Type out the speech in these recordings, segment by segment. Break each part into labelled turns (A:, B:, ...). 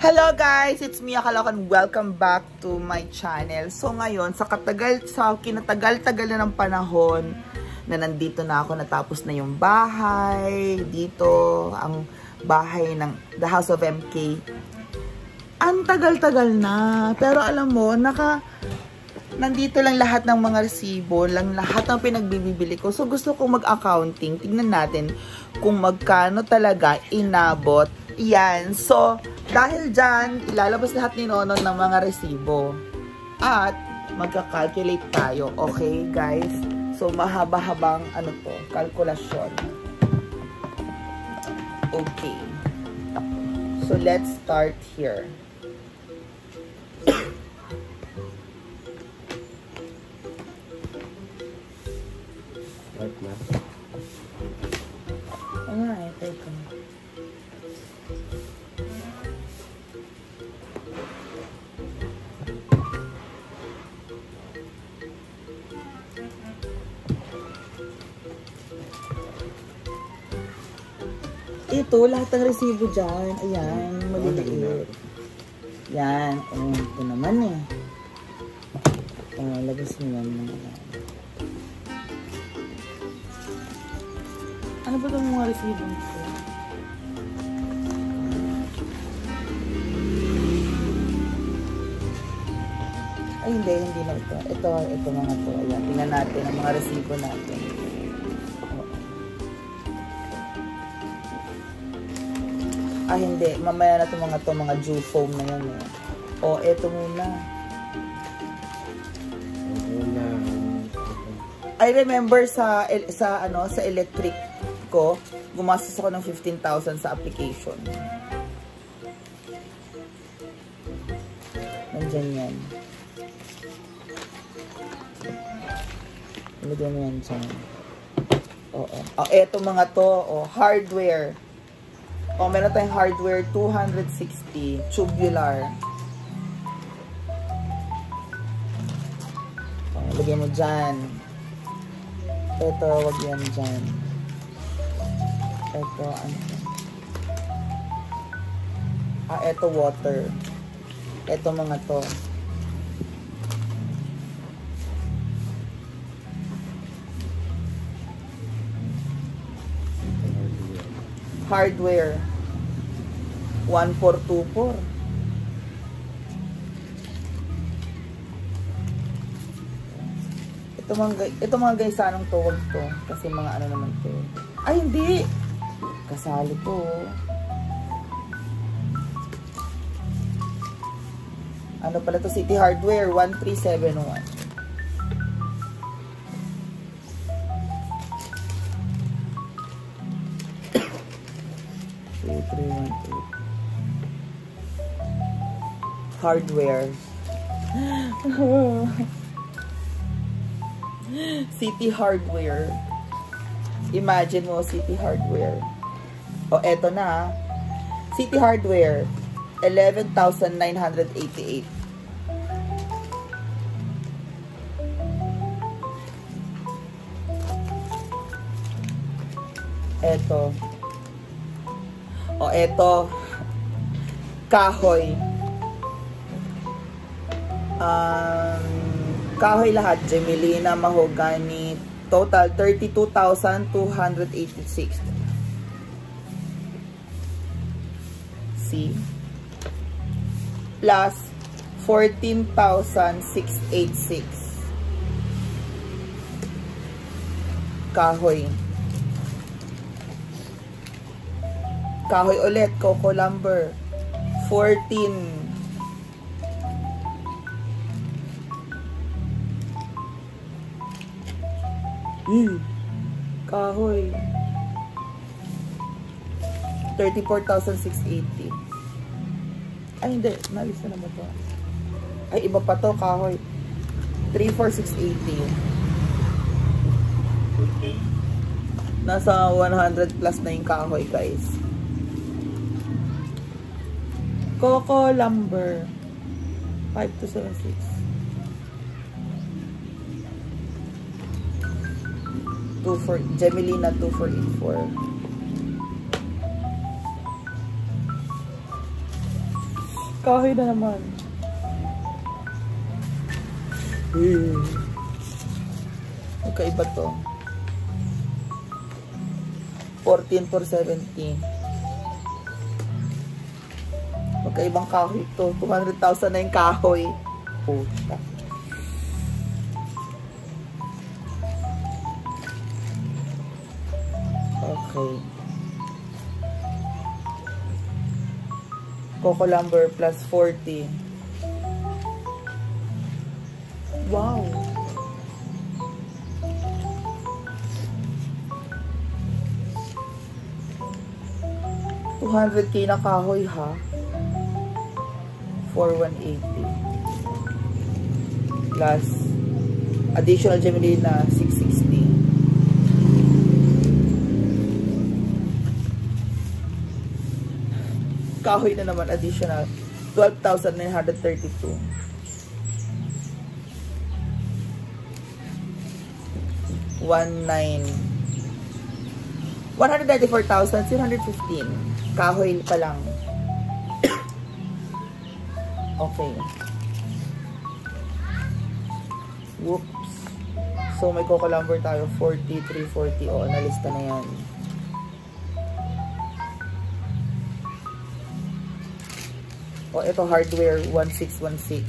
A: Hello guys, it's Mia Caloocan. Welcome back to my channel. So ngayon, sa kinatagal-tagal na ng panahon na nandito na ako, natapos na yung bahay. Dito, ang bahay ng The House of MK. Ang tagal-tagal na. Pero alam mo, nandito lang lahat ng mga resibo, lang lahat ng pinagbibili ko. So gusto kong mag-accounting. Tignan natin kung magkano talaga inabot. Yan. So, dahil dyan, ilalabas lahat ni Nonon ng mga resibo. At, magka-calculate tayo. Okay, guys? So, mahaba-habang, kalkulasyon. Okay. So, let's start here.
B: Right na.
A: Alright, teka. Ito, lahat ng resibo dyan. Ayan, maliliit. Yan. Oh, ito naman eh. Labas mo yan. Ano ba itong mga resibo nito? Ay, hindi na ito. Ito mga to. Ayan, tingnan natin ang mga resibo natin. Ah, hindi. Mamaya na itong mga Jew foam na yan eh. O, eto muna. I remember sa electric ko, gumastos ako ng 15,000 sa application. Nandyan yan. Ilagyan mo yan dyan. Oo. Oh, eto mga to. Oh, hardware. Oh, meron tayong hardware 260 tubular. Oh, lagyan mo dyan. Ito, wag yan dyan. Ito, ano? Ah, ito water. Ito mga to. Hardware 1424. Ito mga guys, anong tuwag to? Kasi mga ano naman to. Ay, hindi! Kasali to. Ano pala to? City Hardware 1371. Hardware. City Hardware. Imagine mo, City Hardware. O, eto na. City Hardware. 11,988. Eto. O, eto. Kahoy. Kahoy lahat. Gemelina, mahogany. Total, 32,286. See? Plus, 14,686. Kahoy. Kahoy ulit. Coco lumber. 14. Kahoy. 34,680. Ay, hindi. Nalis na naman to. Ay, iba pa to. Kahoy. 34,680. Nasa 100 plus na yung kahoy, guys. Coco lumber. 5276. 24, Gemelina 2484. Kahoy na naman. Magkaiba to. 14 for 70. Magkaibang kahoy to. 200,000 na yung kahoy. Puta. Okay. Coco lumber plus 40. Wow. $200K na kahoy ha. For 180. Plus additional gemini na 660. Kahoy na naman additional 12,932. 194,715. Kahoy pa lang. Okay. Whoops. So may coco lumber tayo 40, 340. Oo, nalista na yan. O, ito hardware 1616.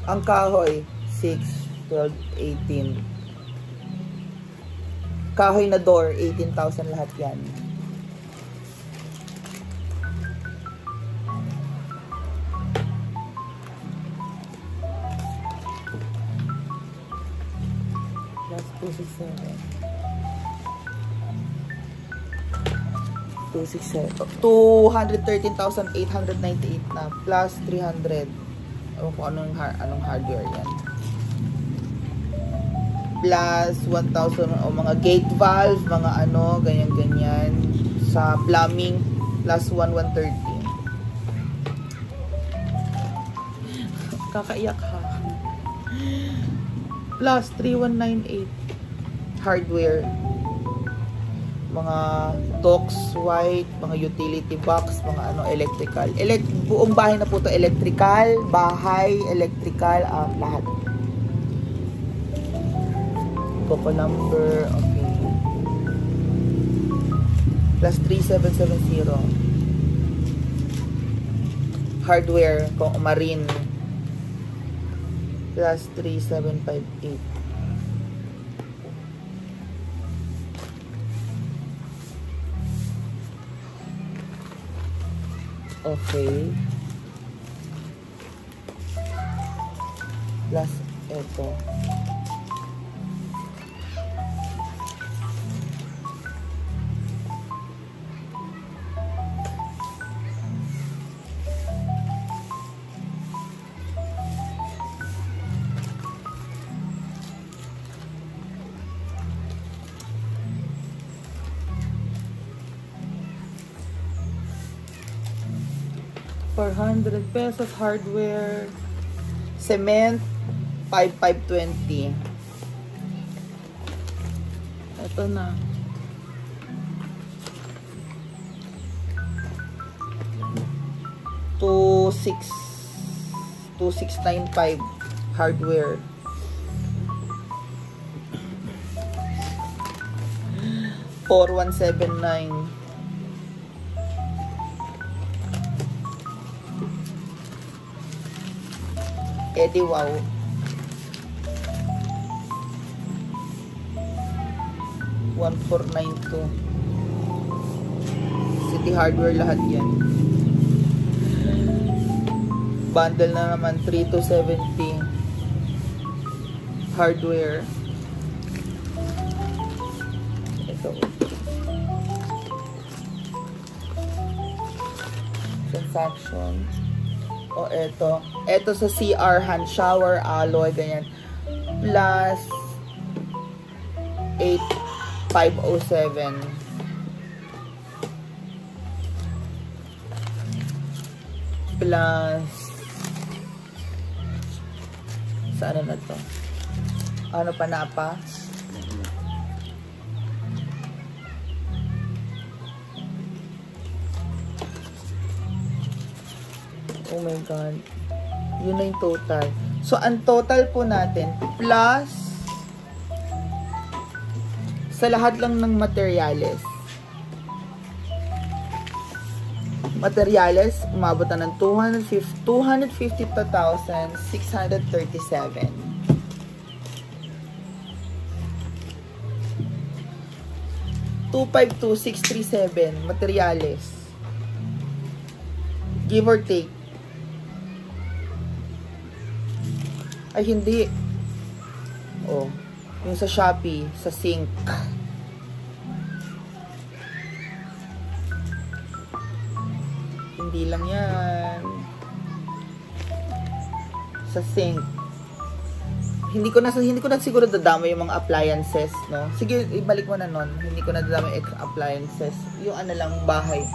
A: Ang kahoy 6, 12, 18. Kahoy na door 18,000 lahat yan. Plus 267. 213,898 na plus 300. Ewan ko anong hardware yan. Plus 1,000 o mga gate valve, mga ano, ganyan-ganyan. Sa plumbing, plus 1,130. Kakaiyak ha. Plus 3,198. Hardware. Mga docks, white, mga utility box, mga ano, electrical. Buong bahay na po to, electrical, bahay, electrical, lahat. Coco number, okay. Plus 3,770. Hardware, marine. Plus 3,758. Okay. Plus ito. $400 hardware. Cement 5,520. Ito na. $2,695 hardware. $4,179. Eddie Wow. $1,492. City Hardware lahat yan. Bundle na naman $3,270. Hardware. Ito. Transaction. O, eto. Eto sa CR, hand shower, alloy, ganyan. Plus 8,507. Plus saan na to? Ano pa na pa? Oh my God. Yun na yung total. So, ang total po natin, plus sa lahat lang ng materials. Materials, umabot na ng 252,637. 252,637 materials. Give or take. Ay, hindi. Oh, yung sa Shopee, sa sink. Hindi lang yan. Sa sink. Hindi ko na siguro dadama yung mga appliances, no? Sige, ibalik mo na nun. Hindi ko na dadama yung appliances. Yung ano lang, bahay.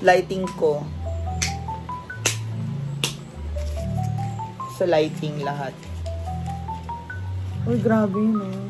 A: Lighting ko. Sa lighting lahat. Uy, grabe yun, eh.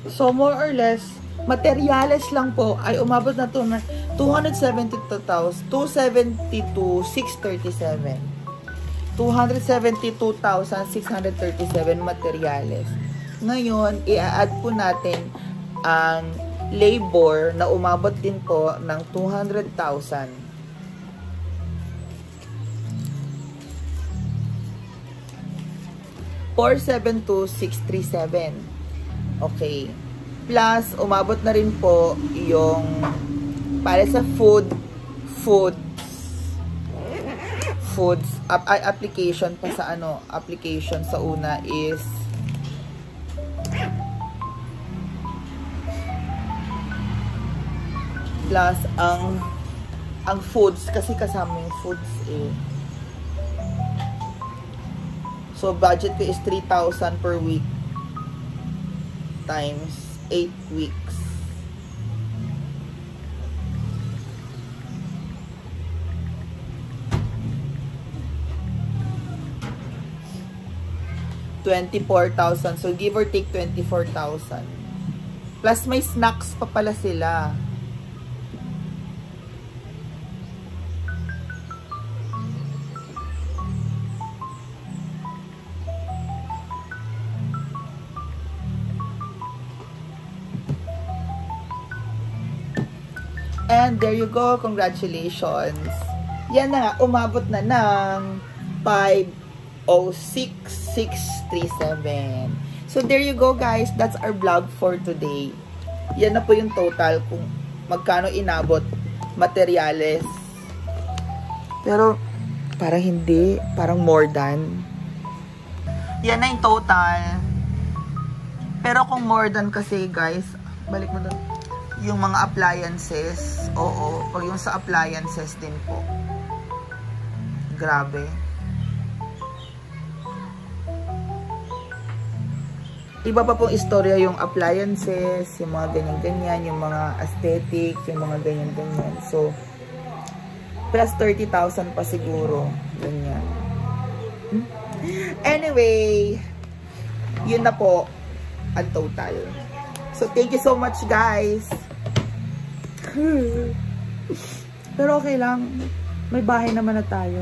A: So, more or less, materials lang po ay umabot na to na 272,637. 272,637 materials. Ngayon, i-add po natin ang labor na umabot din po ng 200,000. $472,637. Okay. Plus, umabot na rin po yung para sa foods application pa sa ano, application sa una is plus ang foods kasi kasama yung foods eh. So budget ko is 3,000 per week times 8 weeks. $24,000. So, give or take 24,000. Plus, may snacks pa pala sila. And there you go. Congratulations. Yan na nga. Umabot na ng 506,637. So, there you go, guys. That's our vlog for today. Yan na po yung total kung magkano inabot materials. Pero, parang hindi. Parang more than. Yan na yung total. Pero kung more than kasi, guys, balik mo doon. Yung mga appliances, oo. Pag yung sa appliances din po. Grabe. Iba pa pong istorya yung appliances, yung mga ganyan-ganyan, yung mga aesthetic, yung mga ganyan-ganyan. So, plus 30,000 pa siguro. Ganyan. Anyway, yun na po ang total. So, thank you so much, guys. Pero okay lang. May bahay naman na tayo.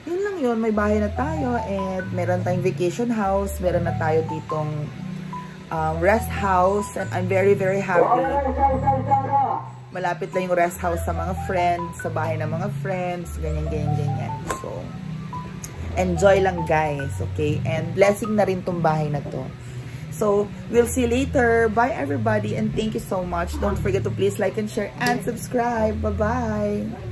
A: Yun lang yun. May bahay na tayo. And meron tayong vacation house. Meron na tayo ditong rest house. And I'm very, very happy. Malapit lang yung rest house sa mga friends. Sa bahay ng mga friends. Ganyan, ganyan, ganyan. So, enjoy lang, guys. Okay? And blessing na rin tong bahay na to. So, we'll see you later. Bye, everybody. And thank you so much. Don't forget to please like and share and subscribe. Bye-bye.